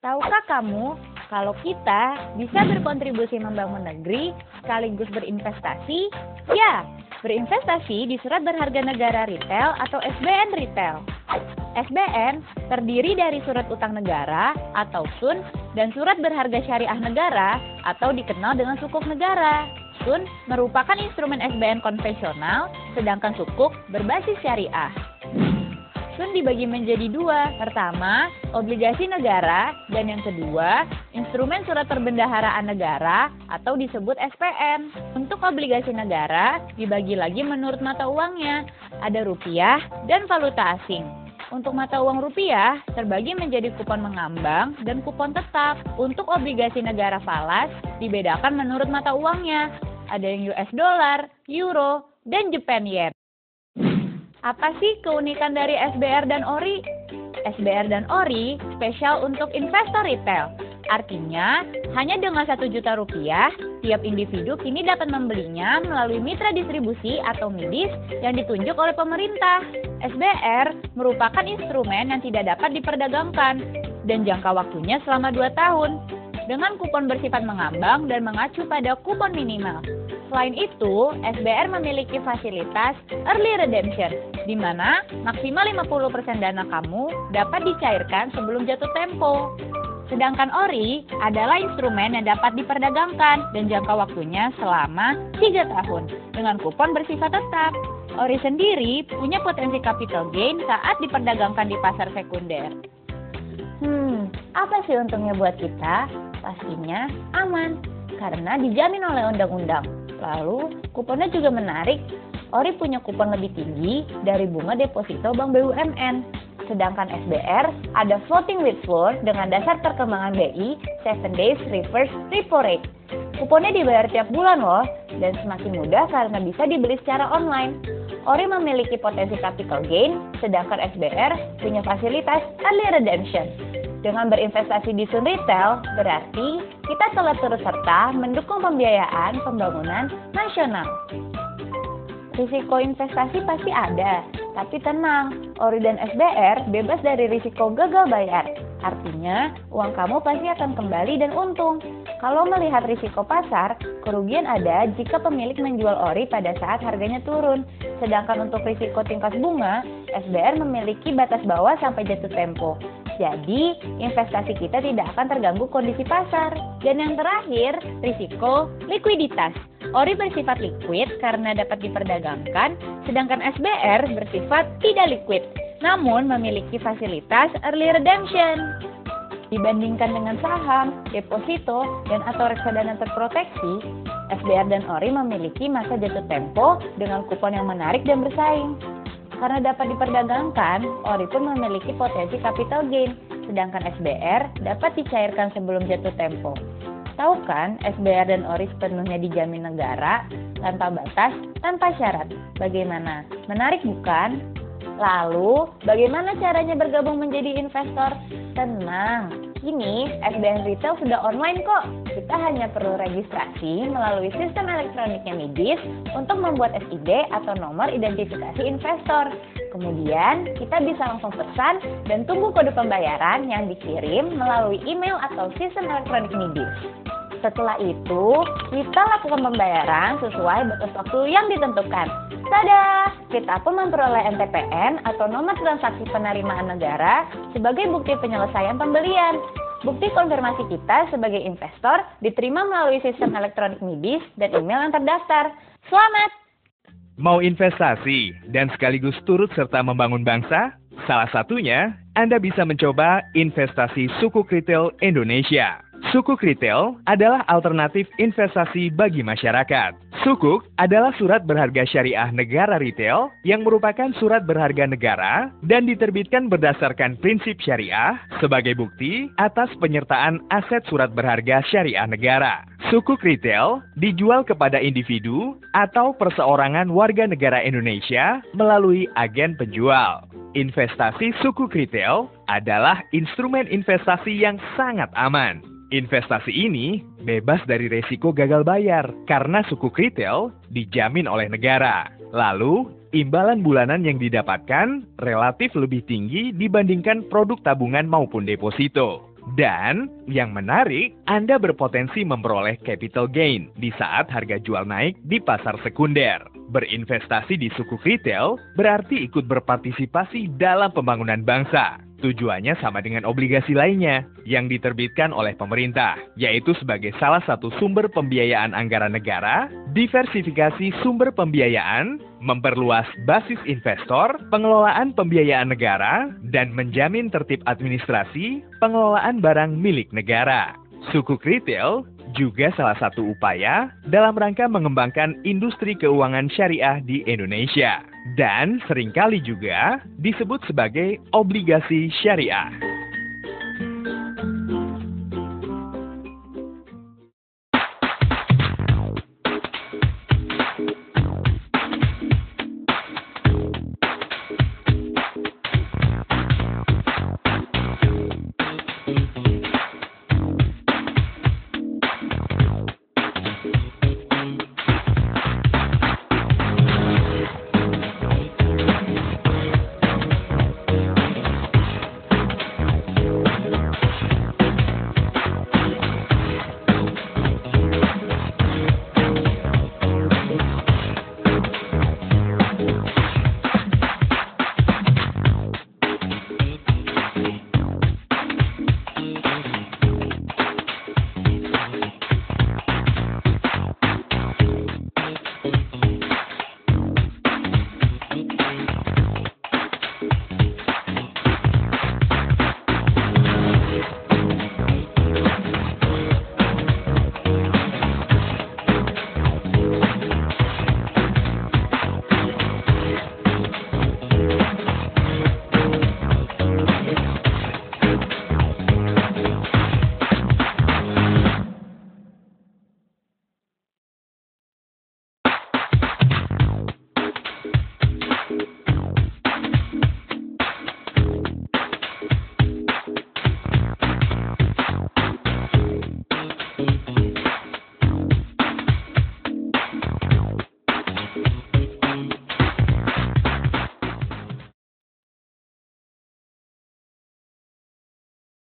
Tahukah kamu kalau kita bisa berkontribusi membangun negeri sekaligus berinvestasi? Ya, berinvestasi di surat berharga negara retail atau SBN retail. SBN terdiri dari surat utang negara atau SUN dan surat berharga syariah negara atau dikenal dengan sukuk negara. SUN merupakan instrumen SBN konvensional, sedangkan sukuk berbasis syariah. SUN dibagi menjadi dua. Pertama, obligasi negara, dan yang kedua, instrumen surat perbendaharaan negara atau disebut SPN. Untuk obligasi negara dibagi lagi menurut mata uangnya. Ada rupiah dan valuta asing. Untuk mata uang rupiah terbagi menjadi kupon mengambang dan kupon tetap. Untuk obligasi negara falas dibedakan menurut mata uangnya. Ada yang US dollar, euro, dan Japan yen. Apa sih keunikan dari SBR dan ORI? SBR dan ORI spesial untuk investor retail. Artinya, hanya dengan 1 juta rupiah, tiap individu kini dapat membelinya melalui mitra distribusi atau MIDIS yang ditunjuk oleh pemerintah. SBR merupakan instrumen yang tidak dapat diperdagangkan dan jangka waktunya selama 2 tahun dengan kupon bersifat mengambang dan mengacu pada kupon minimal. Selain itu, SBR memiliki fasilitas early redemption, di mana maksimal 50% dana kamu dapat dicairkan sebelum jatuh tempo. Sedangkan ORI adalah instrumen yang dapat diperdagangkan dan jangka waktunya selama 3 tahun dengan kupon bersifat tetap. ORI sendiri punya potensi capital gain saat diperdagangkan di pasar sekunder. Apa sih untungnya buat kita? Pastinya aman, karena dijamin oleh undang-undang. Lalu, kuponnya juga menarik. ORI punya kupon lebih tinggi dari bunga deposito Bank BUMN. Sedangkan SBR ada floating with floor dengan dasar perkembangan BI 7 days reverse repo rate. Kuponnya dibayar tiap bulan loh, dan semakin mudah karena bisa dibeli secara online. ORI memiliki potensi capital gain, sedangkan SBR punya fasilitas early redemption. Dengan berinvestasi di SUN Retail, berarti kita telah turut serta mendukung pembiayaan pembangunan nasional. Risiko investasi pasti ada, tapi tenang, ORI dan SBR bebas dari risiko gagal bayar. Artinya, uang kamu pasti akan kembali dan untung. Kalau melihat risiko pasar, kerugian ada jika pemilik menjual ORI pada saat harganya turun. Sedangkan untuk risiko tingkat bunga, SBR memiliki batas bawah sampai jatuh tempo. Jadi, investasi kita tidak akan terganggu kondisi pasar. Dan yang terakhir, risiko likuiditas. ORI bersifat liquid karena dapat diperdagangkan, sedangkan SBR bersifat tidak liquid, namun memiliki fasilitas early redemption. Dibandingkan dengan saham, deposito, dan atau reksadana terproteksi, SBR dan ORI memiliki masa jatuh tempo dengan kupon yang menarik dan bersaing. Karena dapat diperdagangkan, ORI pun memiliki potensi capital gain, sedangkan SBR dapat dicairkan sebelum jatuh tempo. Tahu kan, SBR dan ORI sepenuhnya dijamin negara, tanpa batas, tanpa syarat. Bagaimana? Menarik bukan? Lalu, bagaimana caranya bergabung menjadi investor? Tenang, kini SBN Retail sudah online kok. Kita hanya perlu registrasi melalui sistem elektroniknya MIDIS untuk membuat SID atau nomor identifikasi investor. Kemudian, kita bisa langsung pesan dan tunggu kode pembayaran yang dikirim melalui email atau sistem elektronik MIDIS. Setelah itu, kita lakukan pembayaran sesuai batas waktu yang ditentukan. Tada! Kita pun memperoleh NTPN atau nomor transaksi penerimaan negara sebagai bukti penyelesaian pembelian. Bukti konfirmasi kita sebagai investor diterima melalui sistem elektronik MIDIS dan email yang terdaftar. Selamat! Mau investasi dan sekaligus turut serta membangun bangsa? Salah satunya, Anda bisa mencoba investasi Sukuk Retail Indonesia. Sukuk Retail adalah alternatif investasi bagi masyarakat. Sukuk adalah surat berharga syariah negara retail yang merupakan surat berharga negara dan diterbitkan berdasarkan prinsip syariah sebagai bukti atas penyertaan aset surat berharga syariah negara. Sukuk Retail dijual kepada individu atau perseorangan warga negara Indonesia melalui agen penjual. Investasi Sukuk Retail adalah instrumen investasi yang sangat aman. Investasi ini bebas dari resiko gagal bayar karena Sukuk Retail dijamin oleh negara. Lalu, imbalan bulanan yang didapatkan relatif lebih tinggi dibandingkan produk tabungan maupun deposito. Dan yang menarik, Anda berpotensi memperoleh capital gain di saat harga jual naik di pasar sekunder. Berinvestasi di sukuk retail berarti ikut berpartisipasi dalam pembangunan bangsa. Tujuannya sama dengan obligasi lainnya yang diterbitkan oleh pemerintah, yaitu sebagai salah satu sumber pembiayaan anggaran negara, diversifikasi sumber pembiayaan, memperluas basis investor, pengelolaan pembiayaan negara, dan menjamin tertib administrasi pengelolaan barang milik negara. Sukuk retail juga salah satu upaya dalam rangka mengembangkan industri keuangan syariah di Indonesia dan seringkali juga disebut sebagai obligasi syariah.